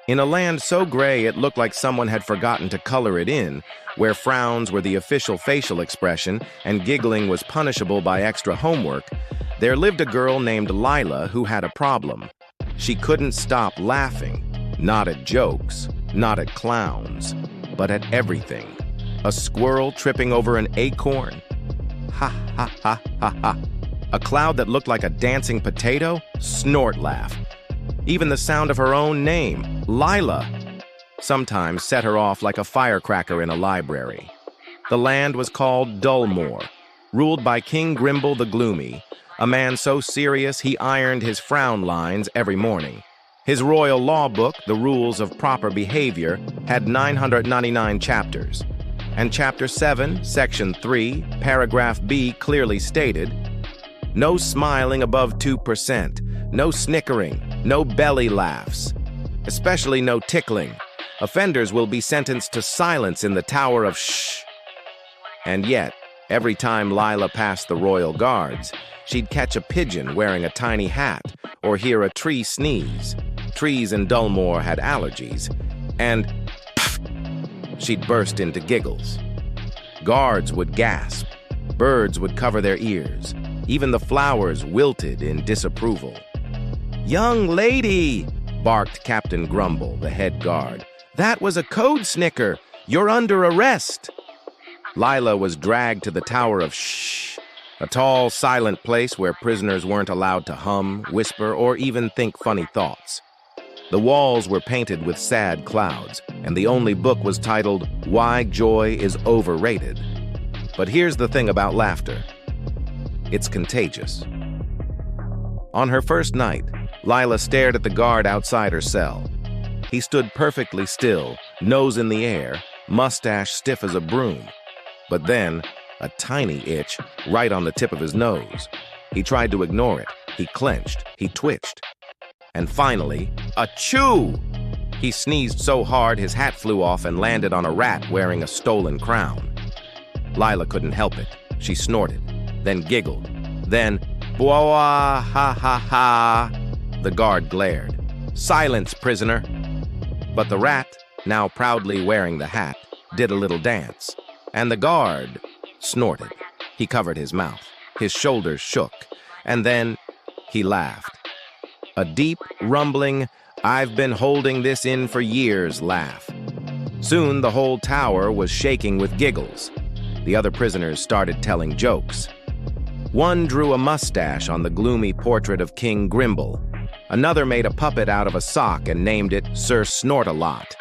In a land so gray it looked like someone had forgotten to color it in, where frowns were the official facial expression and giggling was punishable by extra homework, there lived a girl named Lila who had a problem. She couldn't stop laughing, not at jokes, not at clowns, but at everything. A squirrel tripping over an acorn? Ha ha ha ha ha. A cloud that looked like a dancing potato? Snort laugh. Even the sound of her own name, Lila, sometimes set her off like a firecracker in a library. The land was called Dullmore, ruled by King Grimble the Gloomy, a man so serious he ironed his frown lines every morning. His royal law book, The Rules of Proper Behavior, had 999 chapters, and Chapter 7, Section 3, Paragraph B clearly stated, "No smiling above 2%, no snickering, no belly laughs, especially no tickling. Offenders will be sentenced to silence in the Tower of Shh." And yet, every time Lila passed the royal guards, she'd catch a pigeon wearing a tiny hat or hear a tree sneeze. Trees in Dullmore had allergies, and pff, she'd burst into giggles. Guards would gasp, birds would cover their ears, even the flowers wilted in disapproval. "Young lady," barked Captain Grumble, the head guard. "That was a code snicker. You're under arrest." Lila was dragged to the Tower of Shh, a tall, silent place where prisoners weren't allowed to hum, whisper, or even think funny thoughts. The walls were painted with sad clouds, and the only book was titled, "Why Joy is Overrated." But here's the thing about laughter. It's contagious. On her first night, Lila stared at the guard outside her cell. He stood perfectly still, nose in the air, mustache stiff as a broom. But then, a tiny itch right on the tip of his nose. He tried to ignore it. He clenched. He twitched. And finally, achoo! He sneezed so hard his hat flew off and landed on a rat wearing a stolen crown. Lila couldn't help it. She snorted, then giggled, then, "Boah, ha ha ha." The guard glared. "Silence, prisoner." But the rat, now proudly wearing the hat, did a little dance, and the guard snorted. He covered his mouth. His shoulders shook, and then he laughed. A deep, rumbling, "I've been holding this in for years" laugh. Soon the whole tower was shaking with giggles. The other prisoners started telling jokes. One drew a mustache on the gloomy portrait of King Grimble. Another made a puppet out of a sock and named it Sir Snort-a-Lot.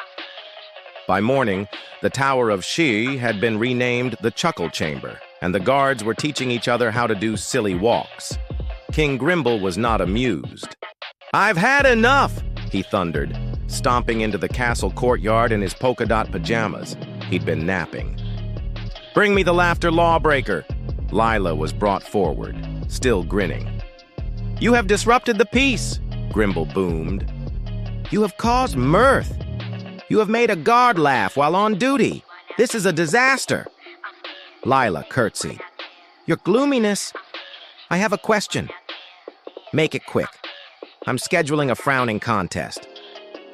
By morning, the Tower of She had been renamed the Chuckle Chamber, and the guards were teaching each other how to do silly walks. King Grimble was not amused. "I've had enough," he thundered, stomping into the castle courtyard in his polka-dot pajamas. He'd been napping. "Bring me the laughter lawbreaker." Lila was brought forward, still grinning. "You have disrupted the peace," Grimble boomed. "You have caused mirth. You have made a guard laugh while on duty. This is a disaster." Lila curtsied. "Your gloominess. I have a question. Make it quick. I'm scheduling a frowning contest.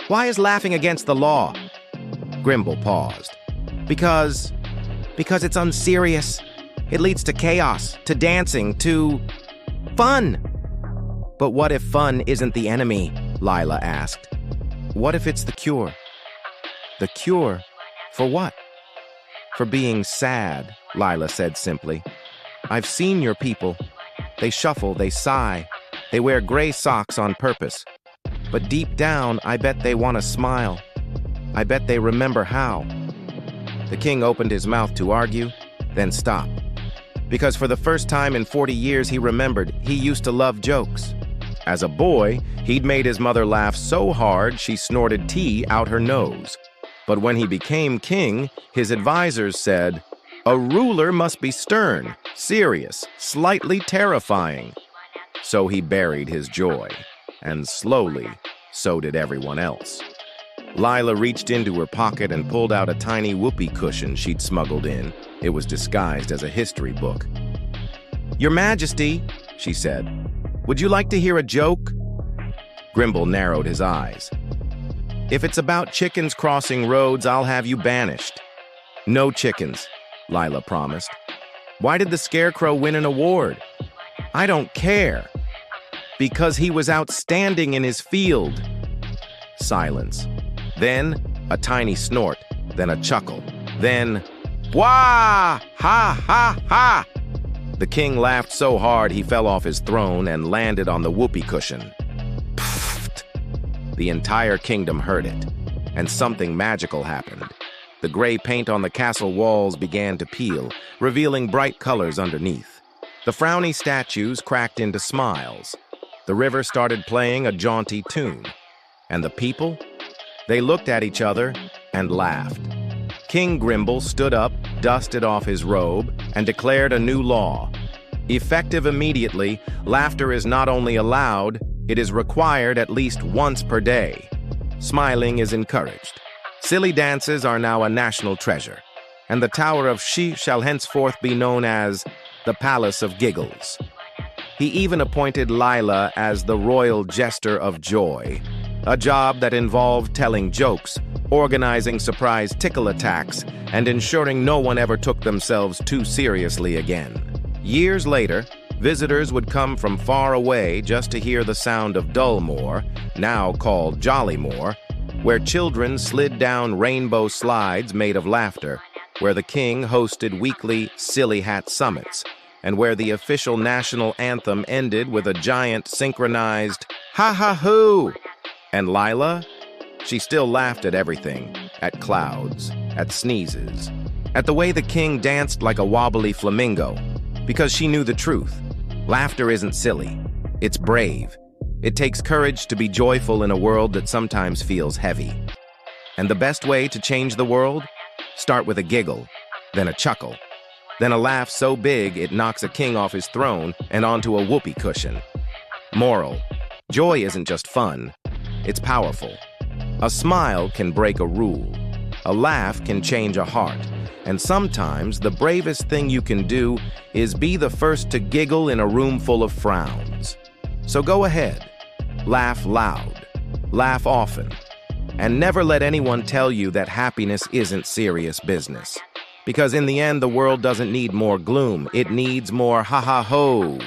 Why is laughing against the law?" Grimble paused. Because it's unserious. It leads to chaos, to dancing, to fun." "But what if fun isn't the enemy?" Lila asked. "What if it's the cure?" "The cure? For what?" "For being sad," Lila said simply. "I've seen your people. They shuffle, they sigh. They wear gray socks on purpose. But deep down, I bet they want to smile. I bet they remember how." The king opened his mouth to argue, then stopped. Because for the first time in 40 years, he remembered he used to love jokes. As a boy, he'd made his mother laugh so hard she snorted tea out her nose. But when he became king, his advisors said, "A ruler must be stern, serious, slightly terrifying." So he buried his joy, and slowly, so did everyone else. Lila reached into her pocket and pulled out a tiny whoopee cushion she'd smuggled in. It was disguised as a history book. "Your Majesty," she said, "would you like to hear a joke?" Grimble narrowed his eyes. If it's about chickens crossing roads, I'll have you banished. No chickens, Lila promised. Why did the scarecrow win an award? I don't care. Because he was outstanding in his field. Silence. Then a tiny snort, then a chuckle, then, wah! Ha ha ha! The king laughed so hard he fell off his throne and landed on the whoopee cushion. Pfft! The entire kingdom heard it, and something magical happened. The gray paint on the castle walls began to peel, revealing bright colors underneath. The frowny statues cracked into smiles. The river started playing a jaunty tune. And the people? They looked at each other and laughed. King Grimble stood up, dusted off his robe, and declared a new law. Effective immediately, laughter is not only allowed, it is required at least once per day. Smiling is encouraged. Silly dances are now a national treasure, and the Tower of She shall henceforth be known as the Palace of Giggles. He even appointed Lila as the Royal Jester of Joy, a job that involved telling jokes, organizing surprise tickle attacks, and ensuring no one ever took themselves too seriously again. Years later, visitors would come from far away just to hear the sound of Dullmore, now called Jollymore, where children slid down rainbow slides made of laughter, where the king hosted weekly Silly Hat Summits, and where the official national anthem ended with a giant synchronized ha-ha-hoo. And Lila? She still laughed at everything, at clouds, at sneezes, at the way the king danced like a wobbly flamingo, because she knew the truth. Laughter isn't silly, it's brave. It takes courage to be joyful in a world that sometimes feels heavy. And the best way to change the world? Start with a giggle, then a chuckle, then a laugh so big it knocks a king off his throne and onto a whoopee cushion. Moral: joy isn't just fun, it's powerful. A smile can break a rule. A laugh can change a heart. And sometimes the bravest thing you can do is be the first to giggle in a room full of frowns. So go ahead. Laugh loud. Laugh often. And never let anyone tell you that happiness isn't serious business. Because in the end, the world doesn't need more gloom. It needs more ha-ha-ho.